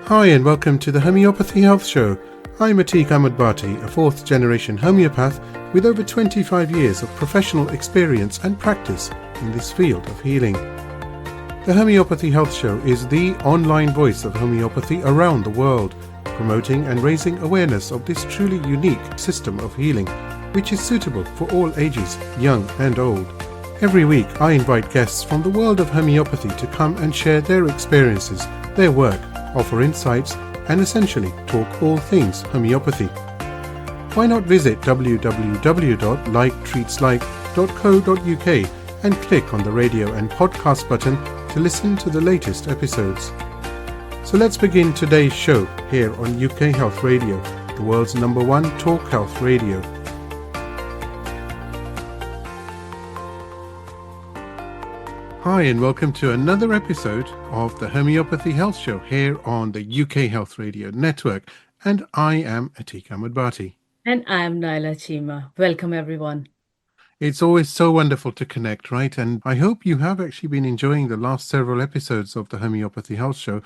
Hi and welcome to the Homeopathy Health Show. I'm Atik Ahmad-Bhatti, a fourth generation homeopath with over 25 years of professional experience and practice in this field of healing. The Homeopathy Health Show is the online voice of homeopathy around the world, promoting and raising awareness of this truly unique system of healing, which is suitable for all ages, young and old. Every week I invite guests from the world of homeopathy to come and share their experiences, their work, offer insights, and essentially talk all things homeopathy. Why not visit www.liketreatslike.co.uk and click on the radio and podcast button to listen to the latest episodes. So let's begin today's show here on UK Health Radio, the world's #1 talk health radio. Hi and welcome to another episode of the Homeopathy Health Show here on the UK Health Radio Network. And I am Atik Ahmad-Bhatti. And I'm Naila Chima. Welcome everyone. It's always so wonderful to connect, right? And I hope you have actually been enjoying the last several episodes of the Homeopathy Health Show.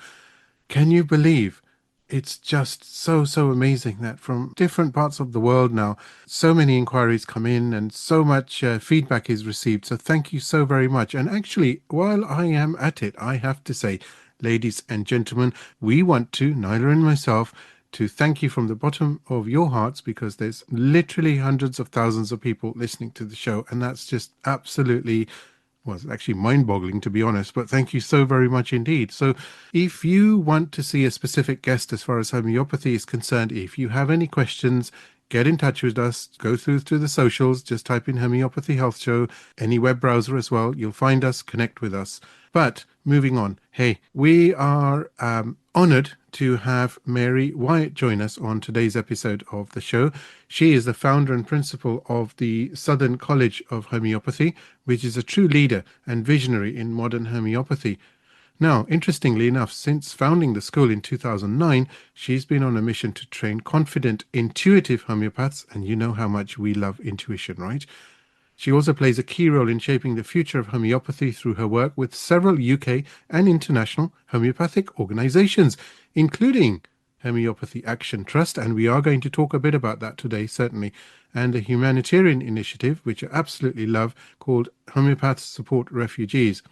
Can you believe it's just so amazing that from different parts of the world now, so many inquiries come in and so much feedback is received. So thank you so very much. And actually, while I am at it, I have to say, ladies and gentlemen, we want to, Naila and myself, to thank you from the bottom of your hearts, because there's literally hundreds of thousands of people listening to the show. And that's just absolutely, well, it's actually mind-boggling, to be honest, but thank you so very much indeed. So if you want to see a specific guest as far as homeopathy is concerned, if you have any questions, get in touch with us, go through to the socials, just type in Homeopathy Health Show, any web browser as well, you'll find us, connect with us. But moving on, hey, we are honored to have Mary Wyatt join us on today's episode of the show. She is the founder and principal of the Southern College of Homeopathy, which is a true leader and visionary in modern homeopathy. Now, interestingly enough, since founding the school in 2009, she's been on a mission to train confident, intuitive homeopaths, and you know how much we love intuition, right? She also plays a key role in shaping the future of homeopathy through her work with several UK and international homeopathic organizations, including Homeopathy Action Trust, and we are going to talk a bit about that today, certainly, and a humanitarian initiative, which I absolutely love, called Homeopaths Support Refugees.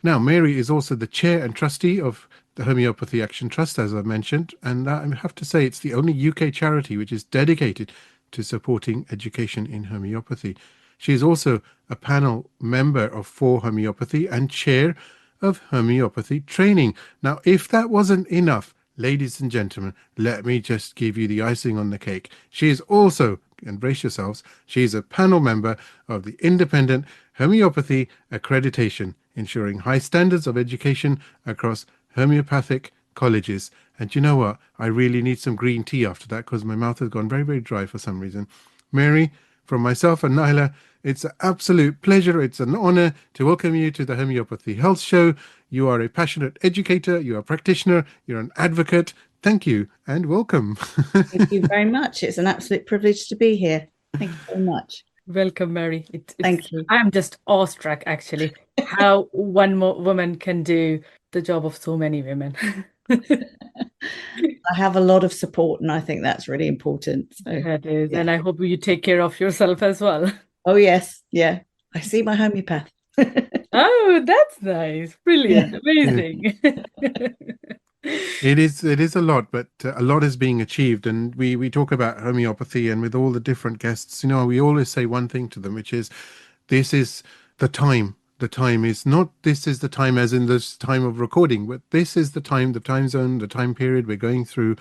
Now, Mary is also the chair and trustee of the Homeopathy Action Trust, as I mentioned, and I have to say it's the only UK charity which is dedicated to supporting education in homeopathy. She is also a panel member of For Homeopathy and chair of homeopathy training. Now, if that wasn't enough, ladies and gentlemen, let me just give you the icing on the cake. She is also, and brace yourselves, she is a panel member of the Independent Homeopathy Accreditation, ensuring high standards of education across homeopathic colleges. And you know what? I really need some green tea after that, because my mouth has gone very dry for some reason. Mary, from myself and Naila, it's an absolute pleasure. It's an honor to welcome you to the Homeopathy Health Show. You are a passionate educator, you are a practitioner, you're an advocate. Thank you and welcome. Thank you very much. It's an absolute privilege to be here. Thank you very much. Welcome, Mary. Thank you. I'm just awestruck, actually, how one more woman can do the job of so many women. I have a lot of support, and I think that's really important. So, That is, yeah. and I hope you take care of yourself as well. Oh, yes. Yeah. I see my homeopath. Oh, that's nice. Brilliant. Yeah. Amazing. It is a lot, but a lot is being achieved. And we talk about homeopathy, and with all the different guests, you know, we always say one thing to them, which is, this is the time. The time is not, this is the time as in this time of recording, but this is the time zone, the time period we're going through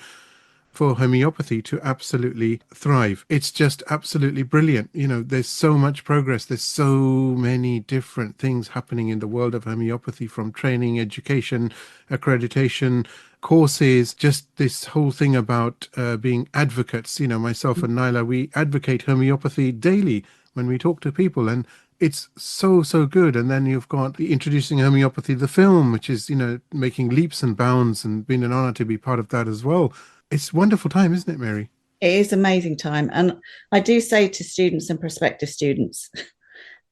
for homeopathy to absolutely thrive. It's just absolutely brilliant. You know, there's so much progress. There's so many different things happening in the world of homeopathy, from training, education, accreditation, courses, just this whole thing about being advocates. You know, myself and Naila, we advocate homeopathy daily when we talk to people, and it's so good. And then you've got the Introducing Homeopathy, the film, which is, you know, making leaps and bounds, and been an honor to be part of that as well. It's a wonderful time, isn't it, Mary? It is amazing time. And I do say to students and prospective students,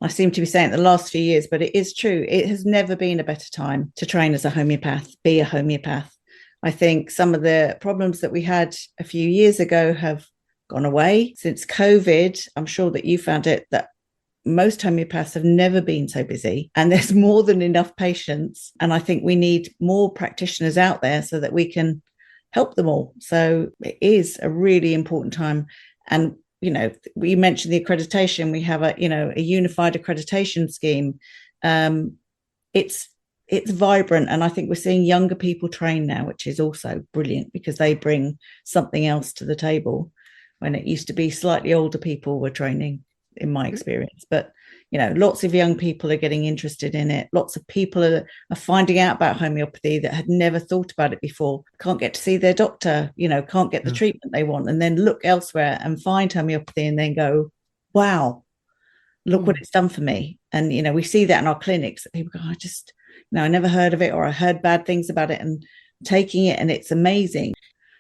I seem to be saying it the last few years, but it is true. It has never been a better time to train as a homeopath, be a homeopath. I think some of the problems that we had a few years ago have gone away since COVID. I'm sure that you found it that most homeopaths have never been so busy, and there's more than enough patients. And I think we need more practitioners out there so that we can help them all. So it is a really important time. And we mentioned the accreditation. We have a unified accreditation scheme. It's vibrant, and I think we're seeing younger people train now, which is also brilliant because they bring something else to the table, when it used to be slightly older people were training, in my experience. But lots of young people are getting interested in it. Lots of people are finding out about homeopathy that had never thought about it before, can't get to see their doctor, can't get the treatment they want, and then look elsewhere and find homeopathy and then go, wow, look what it's done for me. And we see that in our clinics, that people go, I never heard of it, or I heard bad things about it, and taking it, and it's amazing.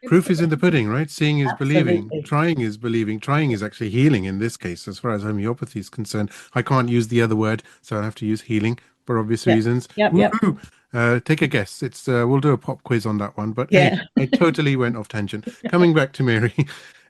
Proof is in the pudding, right? Seeing is Absolutely. believing. Trying is believing. Trying is actually healing in this case, as far as homeopathy is concerned. I can't use the other word, so I have to use healing for obvious reasons. Yep. Take a guess. It's we'll do a pop quiz on that one. But hey, I totally went off tangent. Coming back to Mary.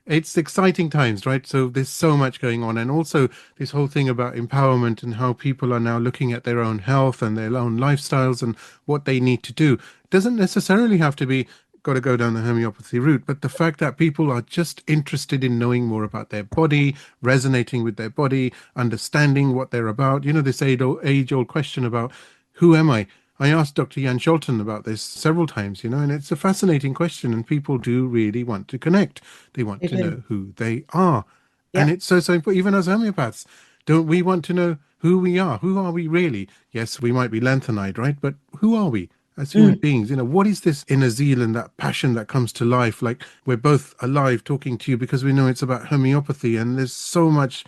It's exciting times, right? So there's so much going on. And also this whole thing about empowerment and how people are now looking at their own health and their own lifestyles and what they need to do. It doesn't necessarily have to be got to go down the homeopathy route, but the fact that people are just interested in knowing more about their body, resonating with their body, understanding what they're about. This age-old question about who am I? I asked Dr. Jan Scholten about this several times, and it's a fascinating question, and people do really want to connect. They want to know who they are. And it's so important. Even as homeopaths, don't we want to know who we are? Who are we really? Yes, we might be lanthanide, right? But who are we as human beings? What is this inner zeal and that passion that comes to life? Like, we're both alive talking to you because we know it's about homeopathy, and there's so much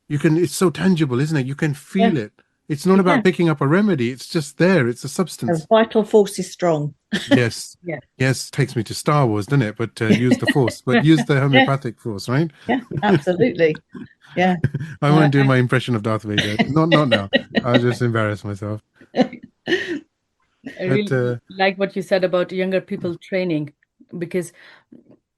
it's so tangible, isn't it? You can feel it. It's not about picking up a remedy. It's just there. It's a substance. The vital force is strong. Yes. Yes. Takes me to Star Wars, doesn't it? But use the force, but use the homeopathic force, right? Yeah, absolutely. Yeah. I won't do my impression of Darth Vader. Not now. I'll just embarrass myself. I really like what you said about younger people training, because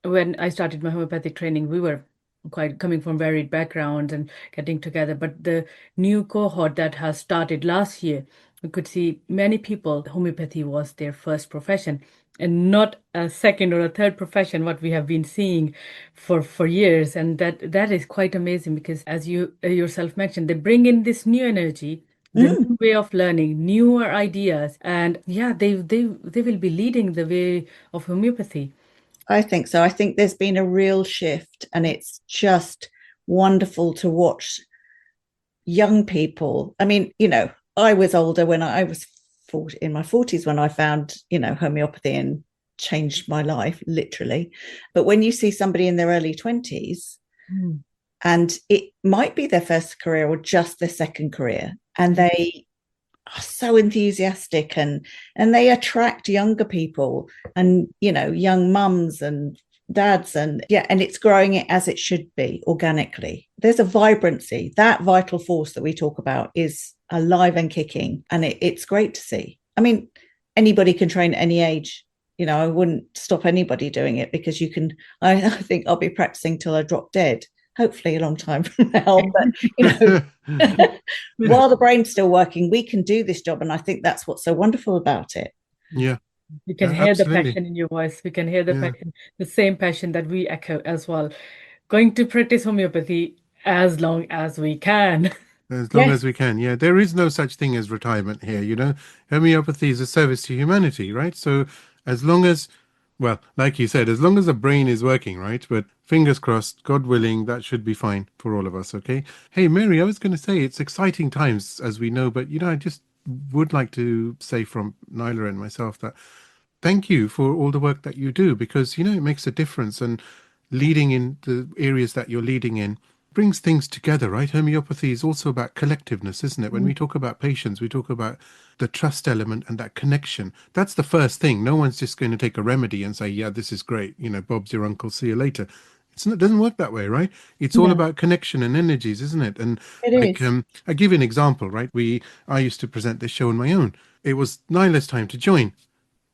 when I started my homeopathic training, we were quite coming from varied backgrounds and getting together. But the new cohort that has started last year, we could see many people, homeopathy was their first profession and not a second or a third profession, what we have been seeing for years. And that is quite amazing, because as you yourself mentioned, they bring in this new energy, the new way of learning, newer ideas, and they will be leading the way of homeopathy. I think so. I think there's been a real shift, and it's just wonderful to watch young people. I mean, I was older when I was in my 40s when I found, homeopathy, and changed my life, literally. But when you see somebody in their early 20s, and it might be their first career or just their second career, and they are so enthusiastic, and they attract younger people, and young mums and dads, and it's growing it as it should be, organically. There's a vibrancy. That vital force that we talk about is alive and kicking, and it's great to see. I mean, anybody can train at any age. I wouldn't stop anybody doing it, because you can. I think I'll be practicing till I drop dead, hopefully a long time from now, but while the brain's still working, we can do this job. And I think that's what's so wonderful about it. Yeah. We can hear the passion in your voice. We can hear the passion, the same passion that we echo as well. Going to practice homeopathy as long as we can. As long as we can. Yeah. There is no such thing as retirement here. Homeopathy is a service to humanity, right? So as long as, well, like you said, as long as the brain is working, right? But fingers crossed, God willing, that should be fine for all of us, okay? Hey, Mary, I was going to say it's exciting times, as we know, but, I just would like to say from Naila and myself that thank you for all the work that you do, because, it makes a difference, and leading in the areas that you're leading in brings things together, right? Homeopathy is also about collectiveness, isn't it? When we talk about patients, we talk about the trust element and that connection. That's the first thing. No one's just going to take a remedy and say, yeah, this is great. Bob's your uncle, see you later. It doesn't work that way, right? It's all about connection and energies, isn't it? And I give you an example, right? I used to present this show on my own. It was Naila's time to join.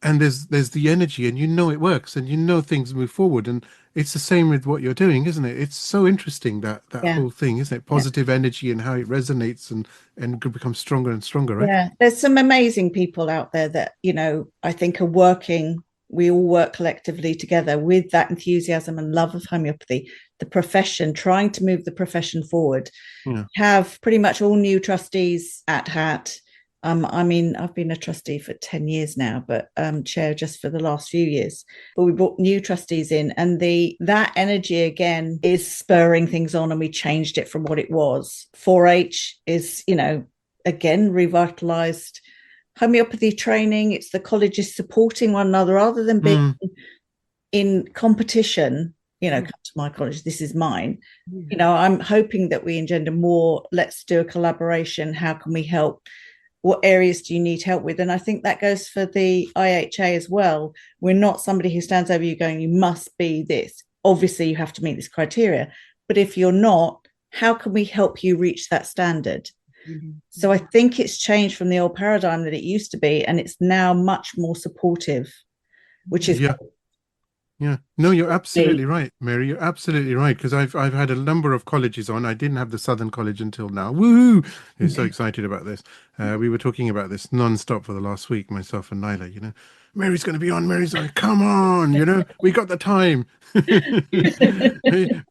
and there's the energy, and you know it works, and you know things move forward. And it's the same with what you're doing, isn't it? It's so interesting, that Yeah. whole thing, isn't it? Yeah. Positive energy and how it resonates and could become stronger and stronger, right? Yeah, there's some amazing people out there that, you know, I think are working. We all work collectively together with that enthusiasm and love of homeopathy, the profession, trying to move the profession forward. Yeah. Have pretty much all new trustees at hat. I mean, I've been a trustee for 10 years now, but chair just for the last few years. But we brought new trustees in, and that energy again is spurring things on, and we changed it from what it was. 4-H is, you know, again revitalized homeopathy training. It's the colleges supporting one another rather than being in competition. You know, come to my college, this is mine. You know, I'm hoping that we engender more. Let's do a collaboration. How can we help? What areas do you need help with? And I think that goes for the IHA as well. We're not somebody who stands over you going, you must be this. Obviously, you have to meet this criteria. But if you're not, how can we help you reach that standard? So I think it's changed from the old paradigm that it used to be, and it's now much more supportive, which is Yeah, no, you're absolutely right, Mary. You're absolutely right, because I've had a number of colleges on. I didn't have the Southern College until now. Woohoo! I'm so excited about this. We were talking about this non-stop for the last week, myself and Naila. You know, Mary's going to be on. Mary's like, come on, you know, we got the time.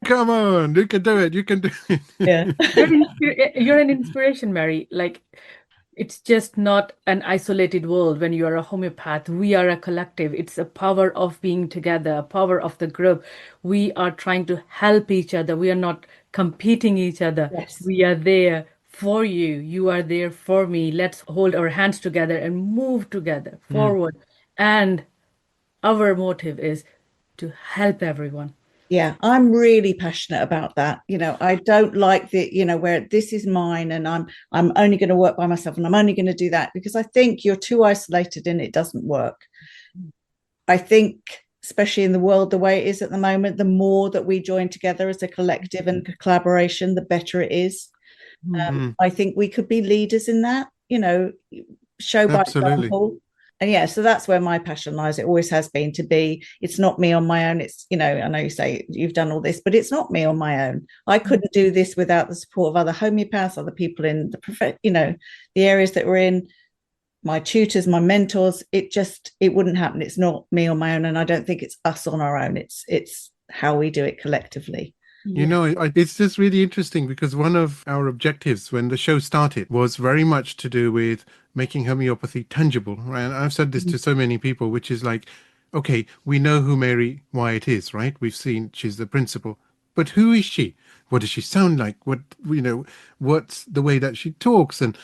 Come on, you can do it. You can do it. Yeah. You're an inspiration, Mary. Like, it's just not an isolated world when you are a homeopath. We are a collective. It's a power of being together, a power of the group. We are trying to help each other. We are not competing each other. Yes. We are there for you. You are there for me. Let's hold our hands together and move together forward. And our motive is to help everyone. Yeah, I'm really passionate about that. You know, I don't like the, you know, where this is mine and I'm only going to work by myself and I'm only going to do that, because I think you're too isolated and it doesn't work. I think, especially in the world the way it is at the moment, the more that we join together as a collective and collaboration, the better it is. I think we could be leaders in that, you know, show by example. And yeah, so that's where my passion lies. It always has been to be. It's not me on my own. It's, you know, I know you say you've done all this, but it's not me on my own. I couldn't do this without the support of other homeopaths, other people in the you know, the areas that we're in, my tutors, my mentors. It wouldn't happen. It's not me on my own, and I don't think it's us on our own. It's how we do it collectively. You know, it's just really interesting, because one of our objectives when the show started was very much to do with making homeopathy tangible. Right? And I've said this to so many people, which is like, okay, we know who Mary Wyatt is, right? We've seen she's the principal, but who is she? What does she sound like? What, you know, what's the way that she talks, and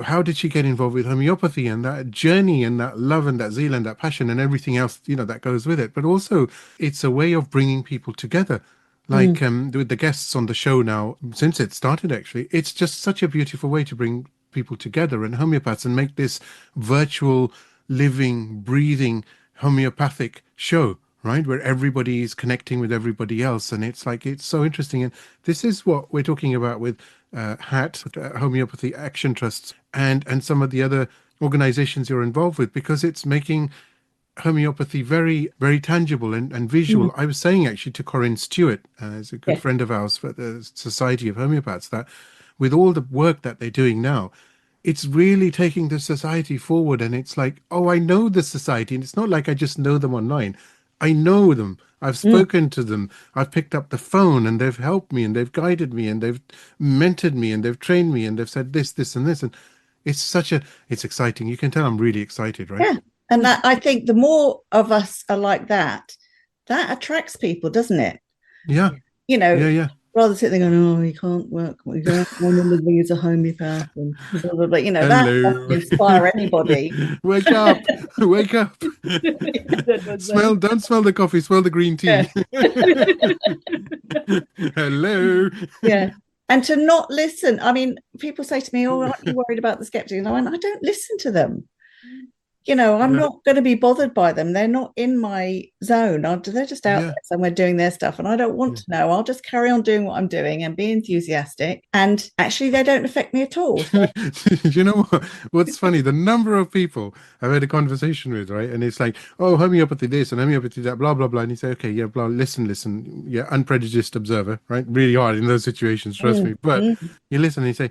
how did she get involved with homeopathy, and that journey and that love and that zeal and that passion and everything else, you know, that goes with it. But also it's a way of bringing people together. Like with the guests on the show now, since it started, actually, it's just such a beautiful way to bring people together and homeopaths and make this virtual, living, breathing homeopathic show, right? Where everybody is connecting with everybody else. And it's like, it's so interesting. And this is what we're talking about with HAT, Homeopathy Action Trusts, and some of the other organizations you're involved with, because it's making homeopathy very, very tangible and visual. I was saying actually to Corinne Stewart, as a good friend of ours for the Society of Homeopaths, that with all the work that they're doing now, it's really taking the society forward. And it's like, oh, I know the society, and it's not like I just know them online. I know them. I've spoken to them. I've picked up the phone, and they've helped me, and they've guided me, and they've mentored me, and they've trained me, and they've said this, this, and this. And it's exciting. You can tell I'm really excited, right? Yeah. And that, I think the more of us are like that, that attracts people, doesn't it? Yeah. You know, yeah. Rather sitting there going, oh, you can't work, you don't want to live as a homeopath, and blah, blah, blah. You know, that doesn't inspire anybody. Wake up, wake up. Don't smell the coffee, smell the green tea. Hello. Yeah. And to not listen. I mean, people say to me, oh, aren't you worried about the skeptics? And I went, I don't listen to them. You know, I'm Yeah. not going to be bothered by them. They're not in my zone. They're just out Yeah. there somewhere doing their stuff, and I don't want to know. I'll just carry on doing what I'm doing and be enthusiastic. And actually, they don't affect me at all. So, You know what? What's funny? The number of people I've had a conversation with, right? And it's like, oh, homeopathy this and homeopathy that, blah, blah, blah. And you say, okay, yeah, blah, listen. Yeah, unprejudiced observer, right? Really hard in those situations, trust me. But you listen and you say,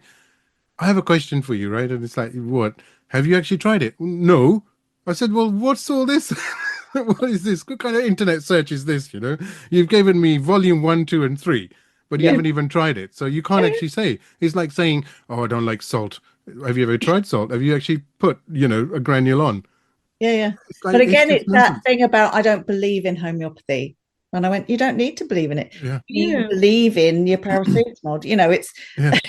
I have a question for you, right? And it's like, what? Have you actually tried it? No. I said, well, what's all this? What is this? What kind of internet search is this? You know, you've given me volume 1, 2, and 3, but you yeah. haven't even tried it. So you can't actually say. It's like saying, oh, I don't like salt. Have you ever tried salt? Have you actually put, a granule on? Yeah. It's like, But it's again, just it's that nonsense. thing about I don't believe in homeopathy. And I went, you don't need to believe in it. Yeah. You Yeah. believe in your paracetamol. You know, it's Yeah.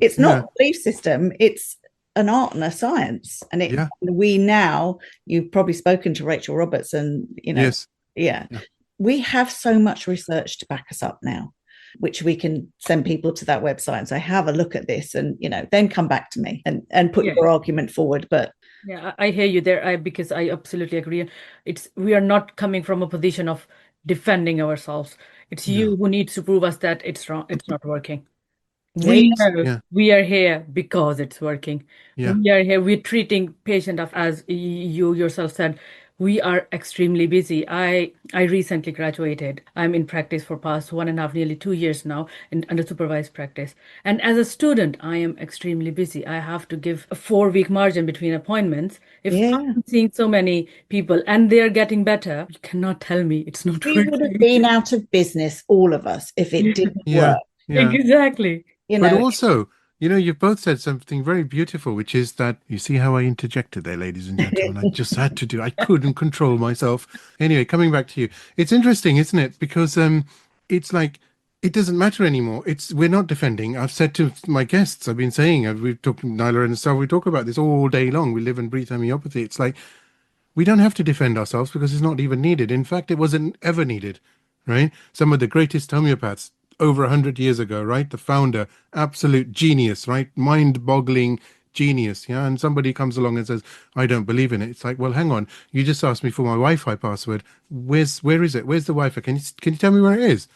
it's not Yeah. a belief system. It's an art and a science. And Yeah. we now, you've probably spoken to Rachel Roberts, and Yes. yeah, Yeah. we have so much research to back us up now, which we can send people to that website and say, have a look at this, and then come back to me and put your argument forward. But yeah, I hear you there. Because I absolutely agree. We are not coming from a position of defending ourselves. It's you who needs to prove us that it's wrong, it's not working. We know Yeah. we are here because it's working. Yeah. We are here. We're treating patient as you yourself said. We are extremely busy. I recently graduated. I'm in practice for past 1.5, nearly 2 years now, in under supervised practice. And as a student, I am extremely busy. I have to give a 4-week margin between appointments. If I'm seeing so many people and they're getting better, you cannot tell me it's not we would have working. been out of business, all of us, if it didn't Yeah. work. Yeah. Exactly. But also, you've both said something very beautiful, which is that you see how I interjected there, ladies and gentlemen. I just had to do. I couldn't control myself. Anyway, coming back to you, it's interesting, isn't it? Because it's like it doesn't matter anymore. We're not defending. I've said to my guests, I've been saying, we've talked Naila and stuff. We talk about this all day long. We live and breathe homeopathy. It's like we don't have to defend ourselves because it's not even needed. In fact, it wasn't ever needed, right? Some of the greatest homeopaths over 100 years ago, right? The founder, absolute genius, right? Mind-boggling genius, yeah? And somebody comes along and says, I don't believe in it. It's like, well, hang on. You just asked me for my Wi-Fi password. Where is it? Where's the Wi-Fi? Can you tell me where it is?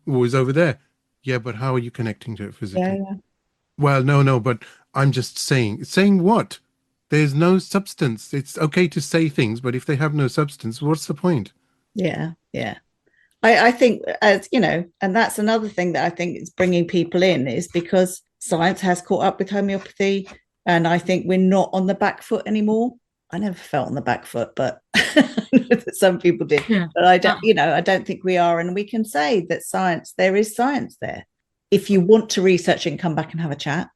Oh, it's over there. Yeah, but how are you connecting to it physically? Well, no, but I'm just saying. Saying what? There's no substance. It's okay to say things, but if they have no substance, what's the point? Yeah. I think, as and that's another thing that I think is bringing people in, is because science has caught up with homeopathy, and I think we're not on the back foot anymore. I never felt on the back foot, but some people did. Yeah. But I don't think we are, and we can say that there is science there. If you want to research it and come back and have a chat.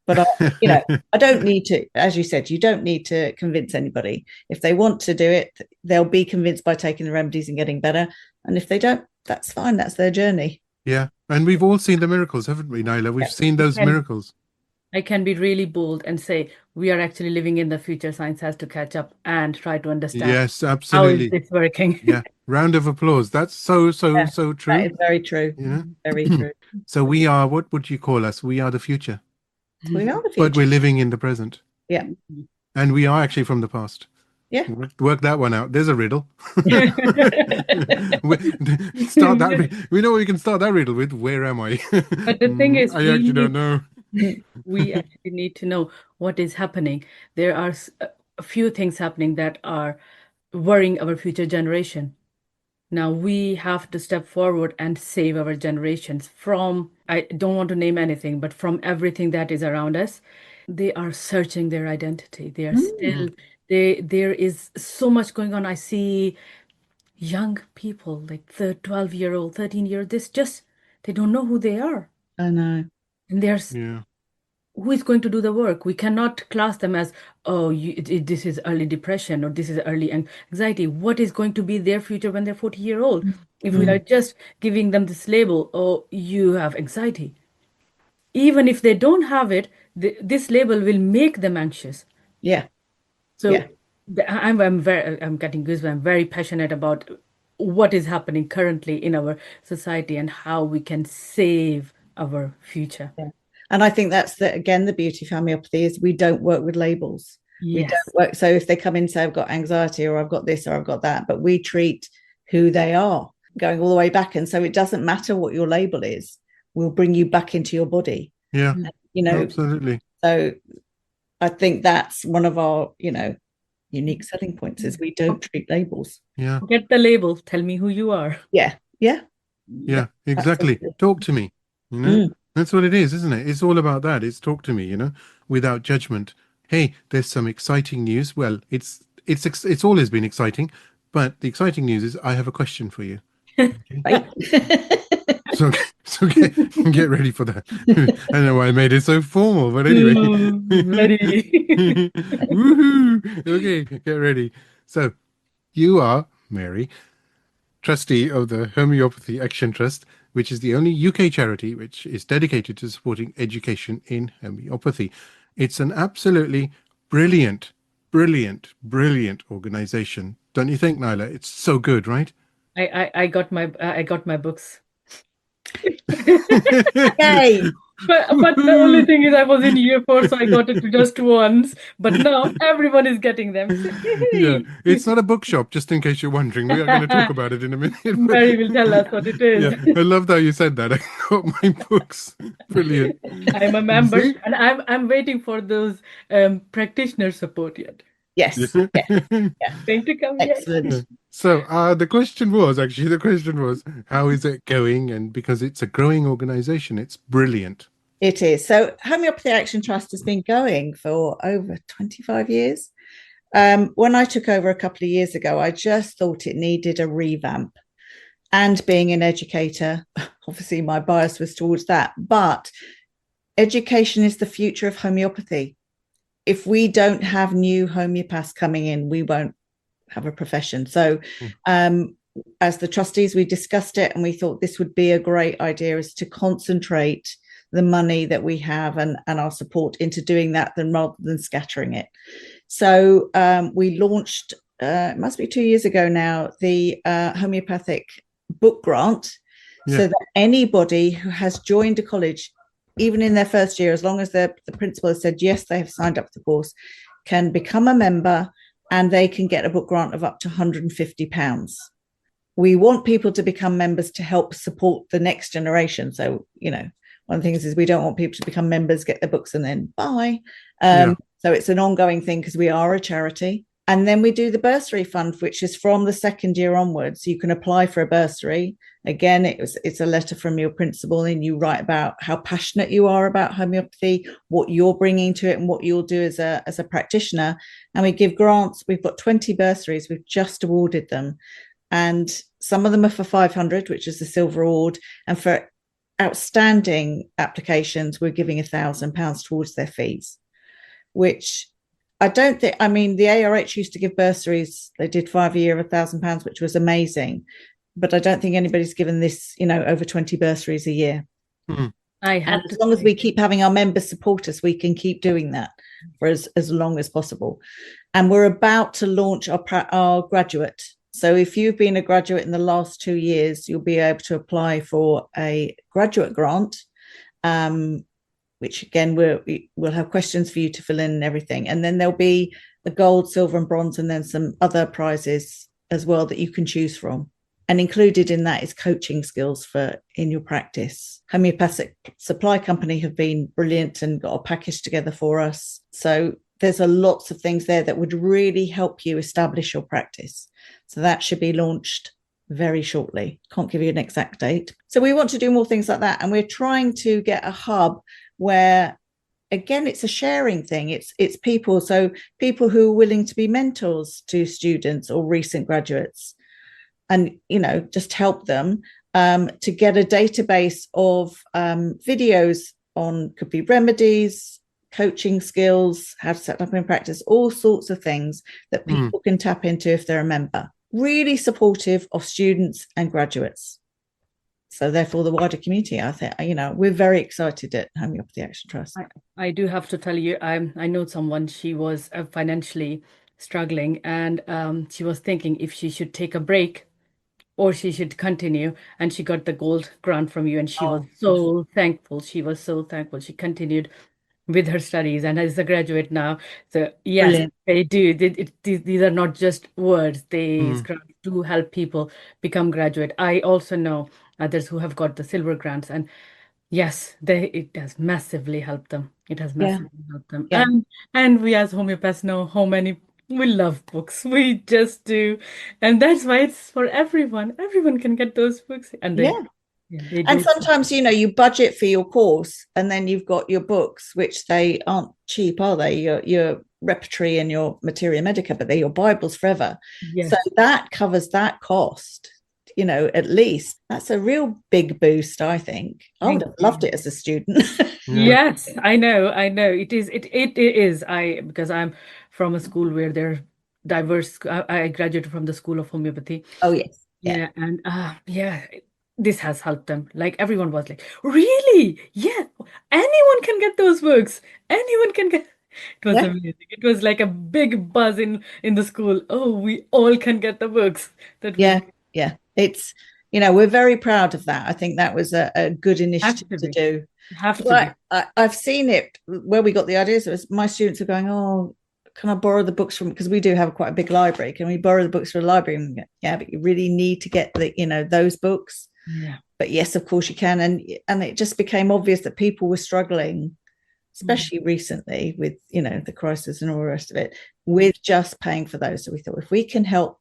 But I don't need to, as you said, you don't need to convince anybody. If they want to do it, they'll be convinced by taking the remedies and getting better. And if they don't, that's fine. That's their journey. Yeah. And we've all seen the miracles, haven't we, Naila? We've seen those miracles. I can be really bold and say we are actually living in the future. Science has to catch up and try to understand. Yes, absolutely. How is this working? Yeah. Round of applause. That's so true. That is very true. Very true. So we are, what would you call us? We are the future. We are the future. But we're living in the present. Yeah. And we are actually from the past. Yeah. Work that one out. There's a riddle. Start that. We know we can start that riddle with. Where am I? But the thing is, I actually don't know. We actually need to know what is happening. There are a few things happening that are worrying our future generation. Now we have to step forward and save our generations from, I don't want to name anything, but from everything that is around us. They are searching their identity. They are still, there is so much going on. I see young people, like 12-year-old, 13-year-old, they don't know who they are. I know. And who is going to do the work? We cannot class them as, this is early depression or this is early anxiety. What is going to be their future when they're 40-year-old? If we are just giving them this label, oh, you have anxiety. Even if they don't have it, this label will make them anxious. Yeah. So I'm getting goosebumps. I'm very passionate about what is happening currently in our society and how we can save our future. Yeah. And I think that's again the beauty of homeopathy is we don't work with labels. We Yes. don't work. So if they come in and say, I've got anxiety or I've got this or I've got that, but we treat who they are going all the way back. And so it doesn't matter what your label is, we'll bring you back into your body. Yeah, You know, absolutely. so I think that's one of our, unique selling points is we don't treat labels. Yeah. Get the label. Tell me who you are. Yeah. Yeah. Yeah, exactly. Absolutely. Talk to me, That's what it is, isn't it? It's all about that. It's talk to me, without judgment. Hey, there's some exciting news. Well, it's always been exciting, but the exciting news is I have a question for you. Okay? Right. So, get ready for that. I don't know why I made it so formal, but anyway. Ready. Woohoo! Okay, get ready. So, you are, Mary, trustee of the Homeopathy Action Trust, which is the only UK charity which is dedicated to supporting education in homeopathy. It's an absolutely brilliant, brilliant, brilliant organization. Don't you think, Naila? It's so good, right? I got my books. Yay. But the only thing is I was in year 4, so I got it just once. But now everyone is getting them. Yeah, it's not a bookshop, just in case you're wondering. We are going to talk about it in a minute. Mary will tell us what it is. Yeah, I loved how you said that. I got my books. Brilliant. I'm a member, See? and I'm waiting for those practitioner support yet. Yes. Yeah. Going to come yet. Excellent. So the question was, how is it going? And because it's a growing organization, it's brilliant. It is. So Homeopathy Action Trust has been going for over 25 years. When I took over a couple of years ago, I just thought it needed a revamp. And being an educator, obviously my bias was towards that. But education is the future of homeopathy. If we don't have new homeopaths coming in, we won't have a profession. So as the trustees, we discussed it and we thought this would be a great idea, is to concentrate the money that we have and our support into doing that rather than scattering it. So we launched, it must be 2 years ago now, the Homeopathic Book Grant, so that anybody who has joined a college, even in their first year, as long as the principal has said, yes, they have signed up for the course, can become a member and they can get a book grant of up to £150. We want people to become members to help support the next generation. So, one of the things is we don't want people to become members, get their books and then bye. So it's an ongoing thing because we are a charity. And then we do the bursary fund, which is from the second year onwards. You can apply for a bursary. Again, it's a letter from your principal and you write about how passionate you are about homeopathy, what you're bringing to it and what you'll do as a practitioner. And we give grants. We've got 20 bursaries. We've just awarded them. And some of them are for 500, which is the silver award. And for outstanding applications, we're giving £1,000 towards their fees, which I don't think, the ARH used to give bursaries. They did 5 a year of £1,000, which was amazing. But I don't think anybody's given this, over 20 bursaries a year. And as long as we keep having our members support us, we can keep doing that for as long as possible. And we're about to launch our graduate. So if you've been a graduate in the last 2 years, you'll be able to apply for a graduate grant, which again, we'll have questions for you to fill in and everything. And then there'll be the gold, silver and bronze, and then some other prizes as well that you can choose from. And included in that is coaching skills in your practice. Homeopathic Supply Company have been brilliant and got a package together for us. So there's lots of things there that would really help you establish your practice. So that should be launched very shortly. Can't give you an exact date. So we want to do more things like that. And we're trying to get a hub where, again, it's a sharing thing. It's people. So people who are willing to be mentors to students or recent graduates and, just help them to get a database of videos on, could be remedies, coaching skills, how to set up in practice, all sorts of things that people can tap into if they're a member. Really supportive of students and graduates. So therefore the wider community, I think, we're very excited at Homeopathy Action Trust. I do have to tell you, I know someone, she was financially struggling and she was thinking if she should take a break or she should continue, and she got the gold grant from you and she was so thankful. She was so thankful. She continued with her studies and is a graduate now. So yes, Brilliant. they do. These are not just words. These Mm. grants do help people become graduate. I also know others who have got the silver grants, and yes, it has massively helped them. It has Yeah. massively helped them. Yeah. And we as homeopaths know how many we love books. We just do. And that's why it's for everyone. Everyone can get those books. And Yeah. they And do. sometimes, you budget for your course and then you've got your books, which they aren't cheap, are they? Your repertory and your materia medica, but they're your Bibles forever. Yes. So that covers that cost, at least. That's a real big boost, I think. I would have loved it as a student. Yeah. Yes, I know. It is. It is. Because I'm from a school where there are diverse. I graduated from the School of Homeopathy. Oh, yes. Yeah. Yeah, and yeah, this has helped them. Like everyone was like, really? Yeah, anyone can get those books. Anyone can get. It was Yeah. amazing. It was like a big buzz in the school. Oh, we all can get the books. That was Yeah. Yeah. It's, we're very proud of that. I think that was a good initiative have to to be. do. Have to be. I've seen it where we got the ideas. It was my students are going, oh, can I borrow the books from, because we do have quite a big library. Can we borrow the books from the library? And go, yeah, but you really need to get those books. Yeah. But yes, of course you can. And it just became obvious that people were struggling, especially recently with, the crisis and all the rest of it, with just paying for those. So we thought if we can help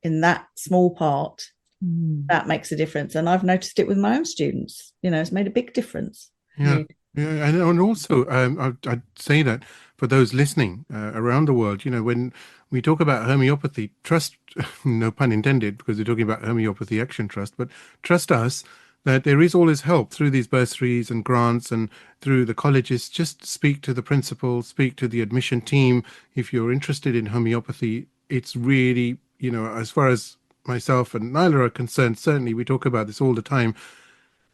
in that small part, that makes a difference. And I've noticed it with my own students, it's made a big difference. Yeah. Yeah, and also I'd say that for those listening around the world, when we talk about homeopathy trust, no pun intended, because we're talking about Homeopathy Action Trust, but trust us that there is always help through these bursaries and grants and through the colleges. Just speak to the principal, speak to the admission team. If you're interested in homeopathy, it's really, as far as myself and Naila are concerned, certainly we talk about this all the time.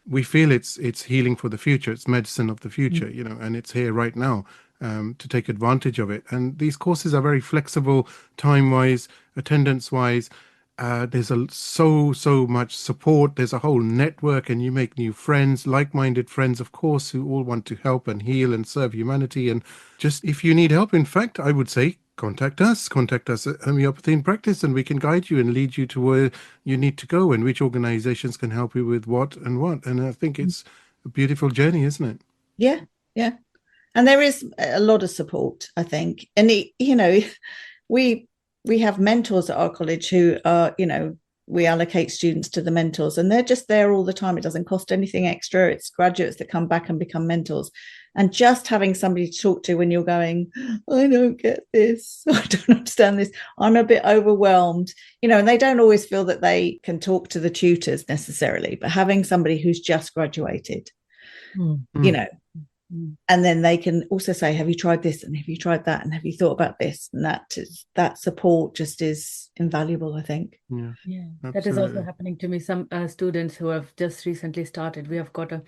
We feel it's healing for the future. It's medicine of the future, and it's here right now to take advantage of it. And these courses are very flexible, time-wise, attendance-wise. There's so much support. There's a whole network, and you make new friends, like-minded friends, of course, who all want to help and heal and serve humanity. And just if you need help, in fact, I would say contact us at Homeopathy in Practice, and we can guide you and lead you to where you need to go and which organizations can help you with what. And I think it's a beautiful journey, isn't it? Yeah. Yeah. And there is a lot of support, I think. And we have mentors at our college who are, we allocate students to the mentors, and they're just there all the time. It doesn't cost anything extra. It's graduates that come back and become mentors. And just having somebody to talk to when you're going, I don't get this, I don't understand this, I'm a bit overwhelmed, and they don't always feel that they can talk to the tutors necessarily, but having somebody who's just graduated, and then they can also say, have you tried this, and have you tried that, and have you thought about this, and that support just is invaluable, I think. Yeah, that is also happening to me. Some students who have just recently started, we have got a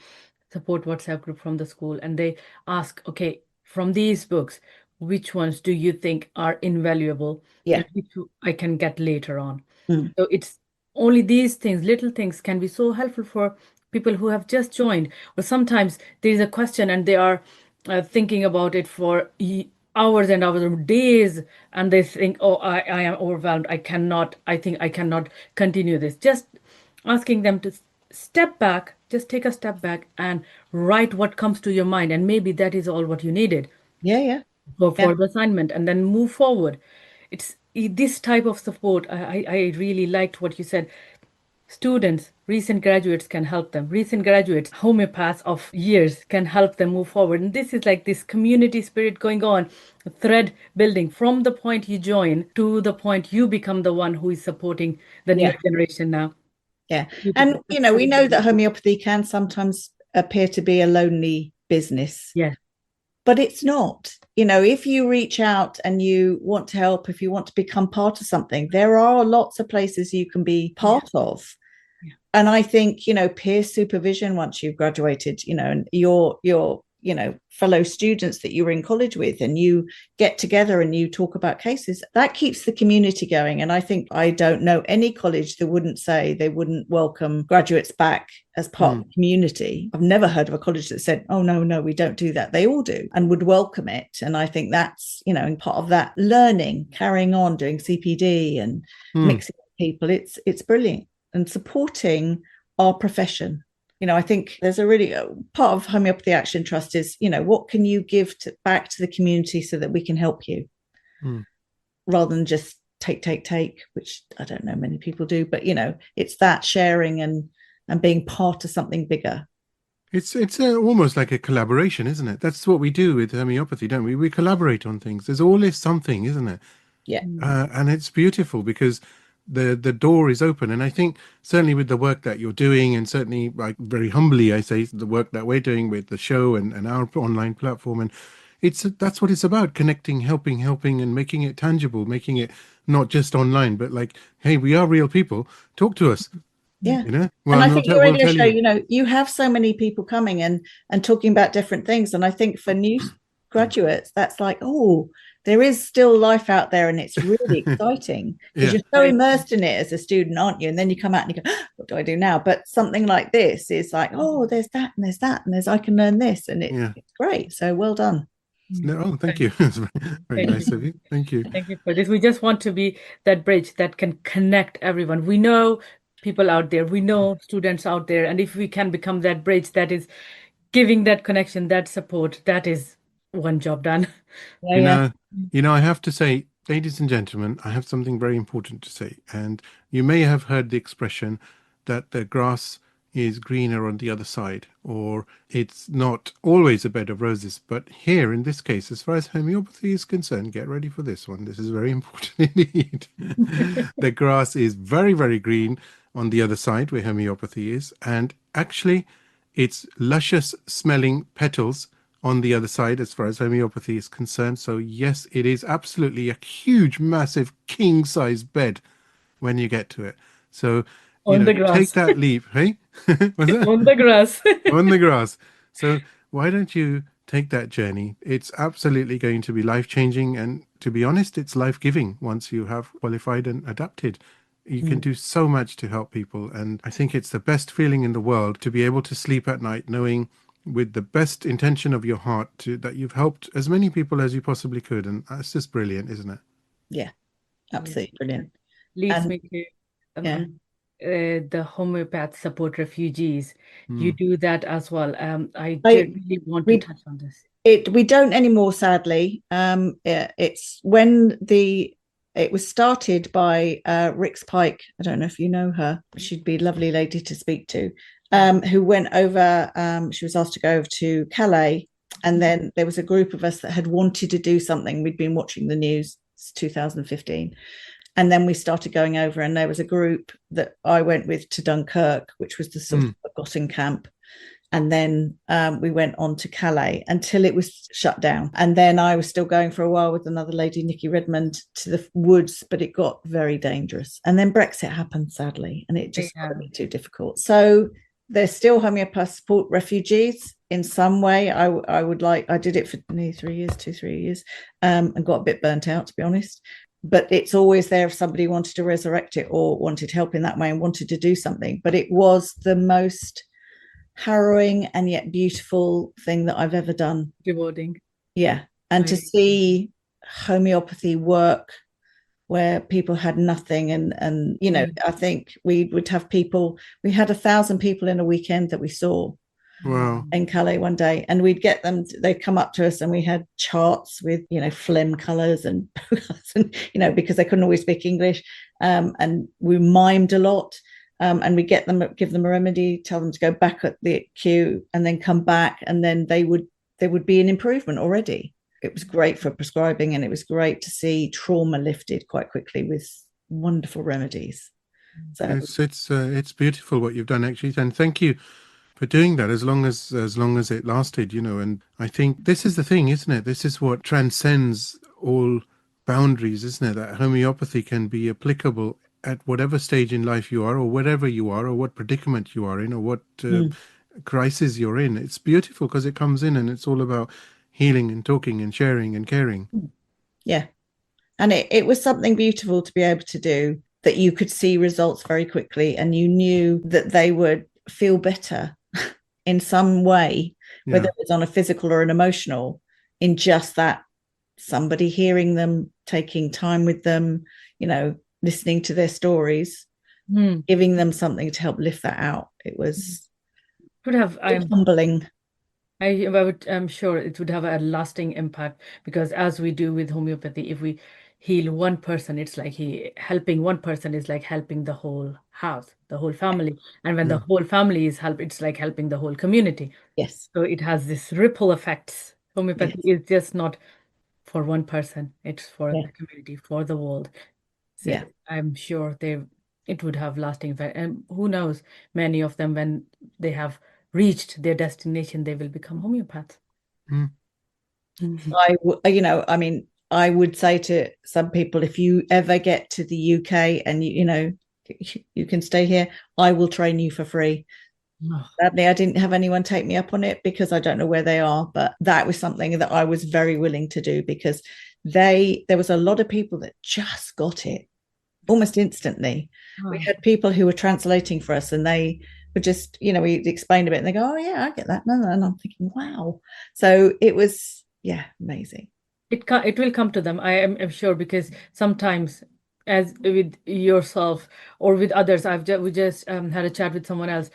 support WhatsApp group from the school, and they ask, okay, from these books, which ones do you think are invaluable? Yeah. And which I can get later on. So it's only these things, little things, can be so helpful for people who have just joined. Or sometimes there is a question and they are thinking about it for hours and hours or days, and they think, oh, I am overwhelmed. I think I cannot continue this. Just asking them to step back, just take a step back and write what comes to your mind, and maybe that is all what you needed for the assignment, and then move forward. It's this type of support. I really liked what you said. Students, recent graduates can help them. Recent graduates, homeopaths of years can help them move forward. And this is like this community spirit going on, thread building from the point you join to the point you become the one who is supporting the new generation now. Yeah. And, we know that homeopathy can sometimes appear to be a lonely business. Yeah. But it's not. If you reach out and you want to help, if you want to become part of something, there are lots of places you can be part of. Yeah. And I think, peer supervision once you've graduated, and you're fellow students that you were in college with, and you get together and you talk about cases. That keeps the community going. And I think I don't know any college that wouldn't say they wouldn't welcome graduates back as part of the community. I've never heard of a college that said, oh, no, we don't do that. They all do and would welcome it. And I think that's, in part of that learning, carrying on, doing CPD and mixing with people. It's brilliant. And supporting our profession. I think there's a really part of Homeopathy Action Trust is, what can you give back to the community so that we can help you, rather than just take, which I don't know many people do, but it's that sharing and being part of something bigger. It's almost like a collaboration, isn't it? That's what we do with homeopathy, don't we? We collaborate on things. There's always something, isn't it? Yeah. And it's beautiful because the door is open. And I think certainly with the work that you're doing, and certainly, like, very humbly I say, the work that we're doing with the show and our online platform, and that's what it's about: connecting, helping, and making it tangible, making it not just online, but like, hey, we are real people, talk to us. Yeah. Well, and I think your English show, you have so many people coming and talking about different things. And I think for new graduates, that's like, oh, there is still life out there, and it's really exciting because you're so immersed in it as a student, aren't you? And then you come out and you go, oh, what do I do now? But something like this is like, oh, there's that and there's that, and I can learn this, and it's great. So well done. No, thank you. It's very nice of you. Thank you. Thank you for this. We just want to be that bridge that can connect everyone. We know people out there, we know students out there, and if we can become that bridge that is giving that connection, that support, that is one job done. I have to say, ladies and gentlemen, I have something very important to say. And you may have heard the expression that the grass is greener on the other side, or it's not always a bed of roses. But here, in this case, as far as homeopathy is concerned, get ready for this one. This is very important indeed. The grass is very, very green on the other side where homeopathy is. And actually, it's luscious smelling petals on the other side as far as homeopathy is concerned. So yes, it is absolutely a huge, massive, king-size bed when you get to it. So take that leap, hey? What's that? On the grass. On the grass. So why don't you take that journey? It's absolutely going to be life-changing, and to be honest, it's life-giving once you have qualified and adapted. You can do so much to help people, and I think it's the best feeling in the world to be able to sleep at night knowing, with the best intention of your heart, that you've helped as many people as you possibly could. And that's just brilliant, isn't it? Yeah, absolutely brilliant. Leads me to the homeopath support refugees. You do that as well. I really want to touch on this. We don't anymore, sadly. It's when it was started by Rix Pike. I don't know if you know her. She'd be a lovely lady to speak to. Who went over, she was asked to go over to Calais, and then there was a group of us that had wanted to do something. We'd been watching the news, it's 2015, and then we started going over, and there was a group that I went with to Dunkirk, which was the sort of forgotten camp, and then we went on to Calais until it was shut down, and then I was still going for a while with another lady, Nikki Redmond, to the woods, but it got very dangerous, and then Brexit happened, sadly, and it just got too difficult. So there's still homeopath support refugees in some way. I did it for nearly 3 years, and got a bit burnt out, to be honest. But it's always there if somebody wanted to resurrect it or wanted help in that way and wanted to do something. But it was the most harrowing and yet beautiful thing that I've ever done. Rewarding. Yeah. And to see homeopathy work where people had nothing, and I think we would have people, we had 1,000 people in a weekend that we saw in Calais one day, and we'd get them, they'd come up to us, and we had charts with phlegm colors and because they couldn't always speak English, and we mimed a lot, and we give them a remedy, tell them to go back at the queue and then come back, and then they would be an improvement already. It was great for prescribing, and it was great to see trauma lifted quite quickly with wonderful remedies. So it's beautiful what you've done, actually, and thank you for doing that as long as it lasted, and I think this is the thing, isn't it? This is what transcends all boundaries, isn't it? That homeopathy can be applicable at whatever stage in life you are, or whatever you are, or what predicament you are in, or what crisis you're in, it's beautiful because it comes in and it's all about healing and talking and sharing and caring. Yeah. And it was something beautiful to be able to do, that you could see results very quickly and you knew that they would feel better in some way, whether it was on a physical or an emotional, in just that somebody hearing them, taking time with them, listening to their stories, giving them something to help lift that out. It was humbling. I'm sure it would have a lasting impact, because as we do with homeopathy, if we heal one person, it's like helping one person is like helping the whole house, the whole family. And when the whole family is helped, it's like helping the whole community. Yes. So it has this ripple effects. Homeopathy is just not for one person, it's for the community, for the world. So I'm sure it would have lasting effect. And who knows, many of them, when they have reached their destination, they will become homeopaths. I would say to some people, if you ever get to the UK and you can stay here, I will train you for free. Sadly, I didn't have anyone take me up on it because I don't know where they are, but that was something that I was very willing to do, because there was a lot of people that just got it almost instantly. We had people who were translating for us, and they would just, we explained a bit and they go, oh yeah, I get that. No, and I'm thinking, wow. So it was, amazing. It will come to them, I am sure, because sometimes, as with yourself or with others, we just had a chat with someone else.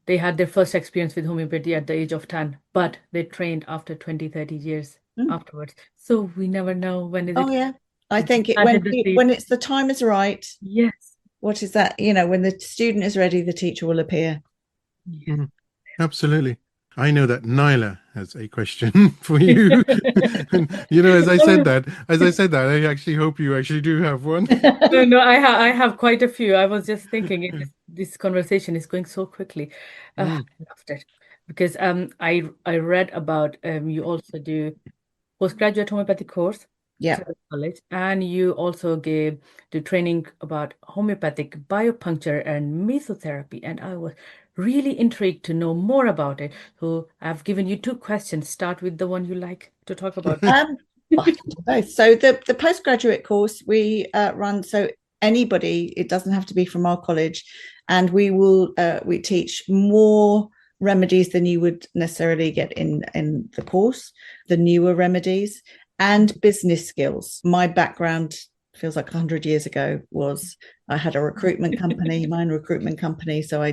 They had their first experience with homeopathy at the age of 10, but they trained after 20, 30 years afterwards. So we never know when is it. Oh, yeah. I think when it's the time is right. Yes. What is that? When the student is ready, the teacher will appear. Absolutely. I know that Naila has a question for you. And, as I said that, I actually hope you actually do have one. No, I have quite a few. I was just thinking, this conversation is going so quickly. I loved it, because I read about you also do postgraduate homeopathy course. Yeah. College, and you also gave the training about homeopathic biopuncture and mesotherapy, and I was really intrigued to know more about it. So I've given you 2 questions. Start with the one you like to talk about. I can do both. So the postgraduate course we run, so anybody, it doesn't have to be from our college, and we teach more remedies than you would necessarily get in the course, the newer remedies, and business skills. My background feels like 100 years ago was I had a recruitment company, my own recruitment company. So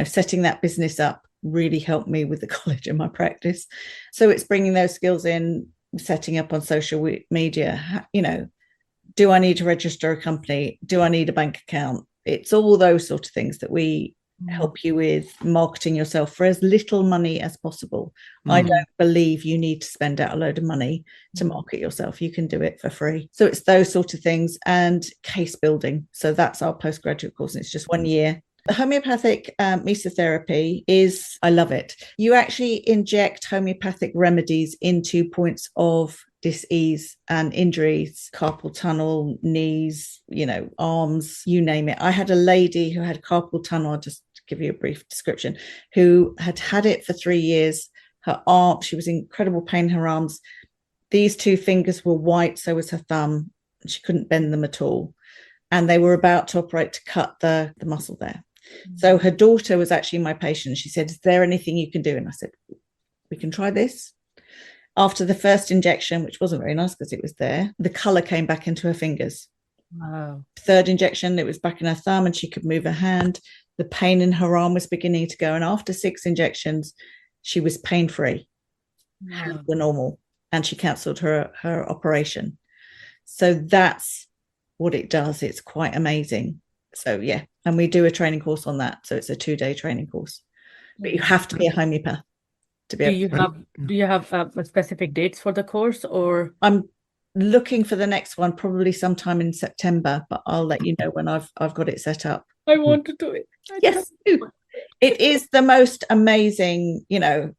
setting that business up really helped me with the college and my practice. So it's bringing those skills in, setting up on social media. Do I need to register a company? Do I need a bank account? It's all those sort of things that we help you with, marketing yourself for as little money as possible. I don't believe you need to spend out a load of money to market yourself. You can do it for free. So it's those sort of things, and case building. So that's our postgraduate course, and it's just 1 year. The homeopathic mesotherapy is, I love it. You actually inject homeopathic remedies into points of dis-ease and injuries, carpal tunnel, knees, arms, you name it. I had a lady who had carpal tunnel, I'll just give you a brief description, who had it for 3 years. Her arm, she was in incredible pain in her arms. These 2 fingers were white, so was her thumb. She couldn't bend them at all. And they were about to operate to cut the muscle there. So her daughter was actually my patient. She said, is there anything you can do? And I said, we can try this. After the first injection, which wasn't very nice because it was there, the color came back into her fingers. Wow. 3rd injection, it was back in her thumb and she could move her hand. The pain in her arm was beginning to go. And after 6 injections, she was pain-free. Wow. Hands were normal. And she cancelled her operation. So that's what it does. It's quite amazing. So yeah, and we do a training course on that. So it's a 2-day training course. But you have to be a homeopath to be able to. Do you have specific dates for the course, or? I'm looking for the next one, probably sometime in September, but I'll let you know when I've got it set up. I want to do it. Yes, it is the most amazing, and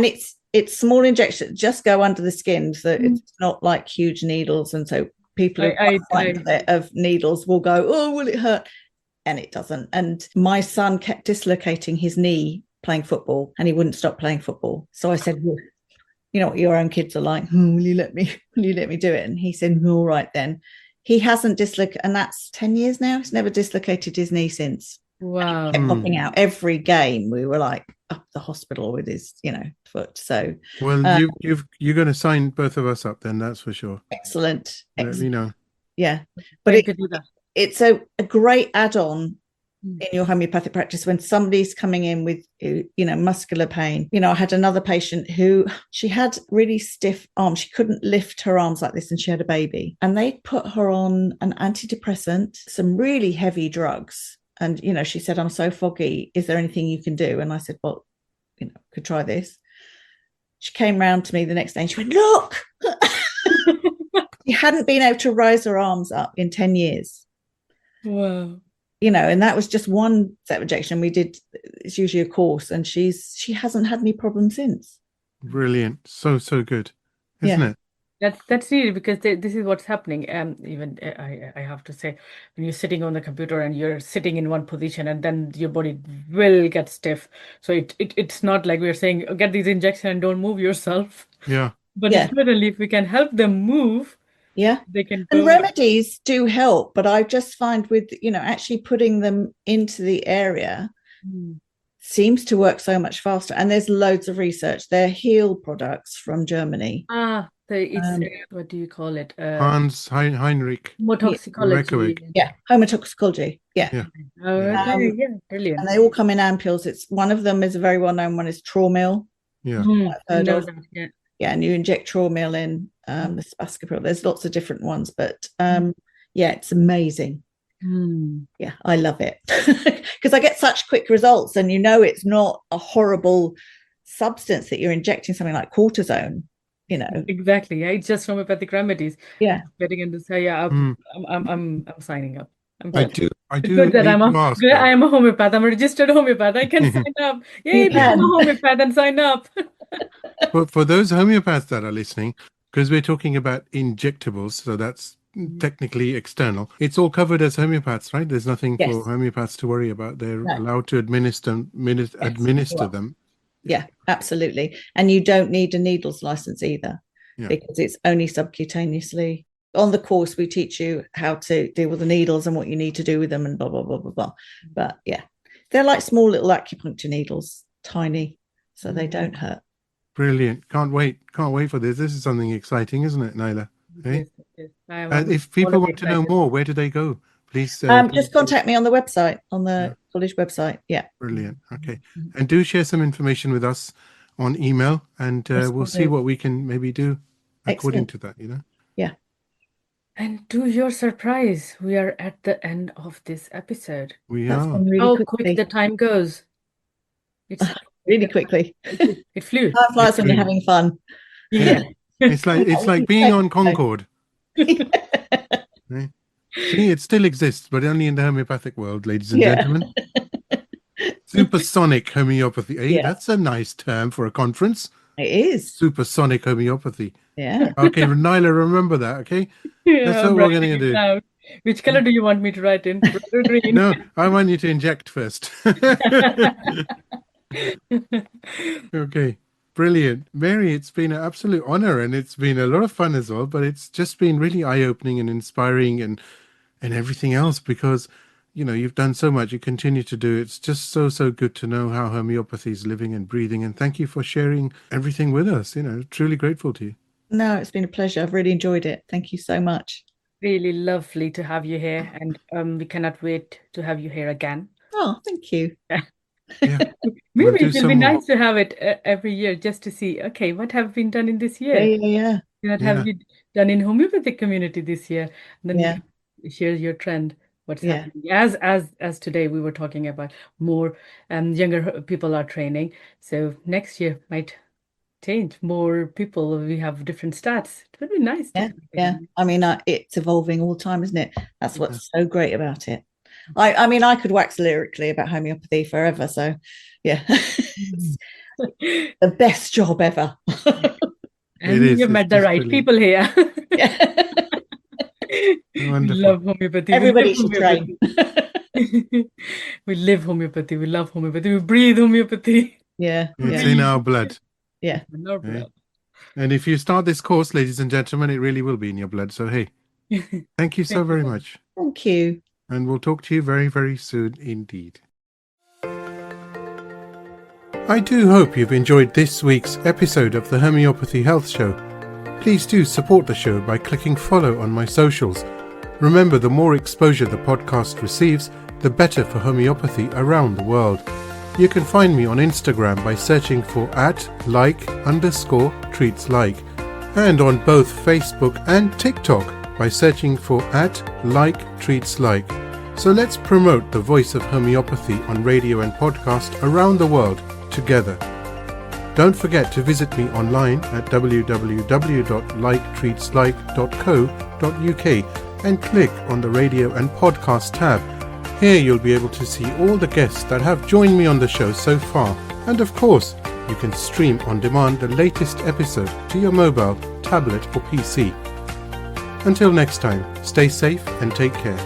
it's small injections, just go under the skin, so it's not like huge needles. And so people who are frightened of needles will go, oh, will it hurt? And it doesn't. And my son kept dislocating his knee playing football, and he wouldn't stop playing football. So I said, well, you know what your own kids are like, will you let me do it? And he said, all right then. He hasn't dislocated, and that's 10 years now. He's never dislocated his knee since. Wow. Kept popping out every game. We were like up the hospital with his, foot. So well, you're going to sign both of us up then, that's for sure. excellent. Let me know. Yeah, but it's a great add-on in your homeopathic practice when somebody's coming in with muscular pain. I had another patient who, she had really stiff arms. She couldn't lift her arms like this, and she had a baby, and they put her on an antidepressant, some really heavy drugs. And she said, I'm so foggy, is there anything you can do? And I said, well, could try this. She came round to me the next day and she went, look. She hadn't been able to raise her arms up in 10 years. Wow. And that was just one set of injection. We did, it's usually a course, and she hasn't had any problems since. Brilliant. So good, isn't it? That's really, because this is what's happening. Even I have to say, when you're sitting on the computer and you're sitting in one position, and then your body will get stiff. So it's not like we're saying, get these injections and don't move yourself. Yeah. But certainly, if we can help them move, they can go. And remedies do help, but I just find with actually putting them into the area seems to work so much faster. And there's loads of research. They're Heal products from Germany. What do you call it? Hans Heinrich. Homotoxicology. Homotoxicology. Yeah. Brilliant. And they all come in ampules. It's one of them is a very well-known one, is Traumil. Yeah. And you inject Traumil in the Spascapril. There's lots of different ones, but it's amazing. Yeah, I love it because I get such quick results, and it's not a horrible substance that you're injecting, something like cortisone. Exactly. It's just homeopathic remedies. Getting into I'm signing up. I do. It's good that I am a homeopath. I'm a registered homeopath. I can sign up. Yay, become a homeopath and sign up. For those homeopaths that are listening, because we're talking about injectables, so that's technically external. It's all covered as homeopaths, right? There's nothing for homeopaths to worry about. They're allowed to administer them. Yeah, absolutely. And you don't need a needles license either, because it's only subcutaneously. On the course, we teach you how to deal with the needles and what you need to do with them and blah, blah, blah, blah, blah. But they're like small little acupuncture needles, tiny, so they don't hurt. Brilliant. Can't wait for this. This is something exciting, isn't it, Naila? Okay? Yes. If people want to know more, where do they go? Please just contact me on the website, on the college website. Brilliant. Okay. And do share some information with us on email, and we'll see what we can maybe do according to that, Yeah. And to your surprise, we are at the end of this episode. We are. Really How quick the time goes. It's really quickly. It flew. Time flies when you're having fun. Yeah. It's like being on Concorde. Right? See, it still exists, but only in the homeopathic world, ladies and gentlemen. Supersonic homeopathy. Hey, that's a nice term for a conference. It is. Supersonic homeopathy. Yeah. Okay, Naila, remember that, okay? That's what we're going to do. Out. Which color do you want me to write in? Red or green? No, I want you to inject first. Okay, brilliant. Mary, it's been an absolute honor, and it's been a lot of fun as well, but it's just been really eye-opening and inspiring and everything else, because you've done so much, you continue to do. It's just so good to know how homeopathy is living and breathing, and thank you for sharing everything with us. Truly grateful to you. No, it's been a pleasure. I've really enjoyed it. Thank you so much. Really lovely to have you here, and we cannot wait to have you here again. Oh, thank you. Yeah. Maybe it will be nice to have it every year, just to see, okay, what have been done in this year? Yeah. What have you done in homeopathic community this year? And then you share your trend, what's happening. As today we were talking about more younger people are training. So next year might change, more people, we have different stats. It would be nice. I mean, it's evolving all the time, isn't it? That's what's so great about it. I mean, I could wax lyrically about homeopathy forever. So, the best job ever. And you've met the right people here. Wonderful. Love homeopathy. Everybody should train. We live homeopathy. We love homeopathy. We breathe homeopathy. Yeah. It's Yeah. in our blood. Yeah. In our blood. And if you start this course, ladies and gentlemen, it really will be in your blood. So, hey, thank you so Thank you. very much. Thank you. And we'll talk to you very, very soon indeed. I do hope you've enjoyed this week's episode of the Homeopathy Health Show. Please do support the show by clicking follow on my socials. Remember, the more exposure the podcast receives, the better for homeopathy around the world. You can find me on Instagram by searching for @like_treatslike, and on both Facebook and TikTok by searching for @like_treatslike. So let's promote the voice of homeopathy on radio and podcast around the world together. Don't forget to visit me online at www.liketreatslike.co.uk and click on the radio and podcast tab. Here you'll be able to see all the guests that have joined me on the show so far, and of course you can stream on demand the latest episode to your mobile, tablet or PC. Until next time, stay safe and take care.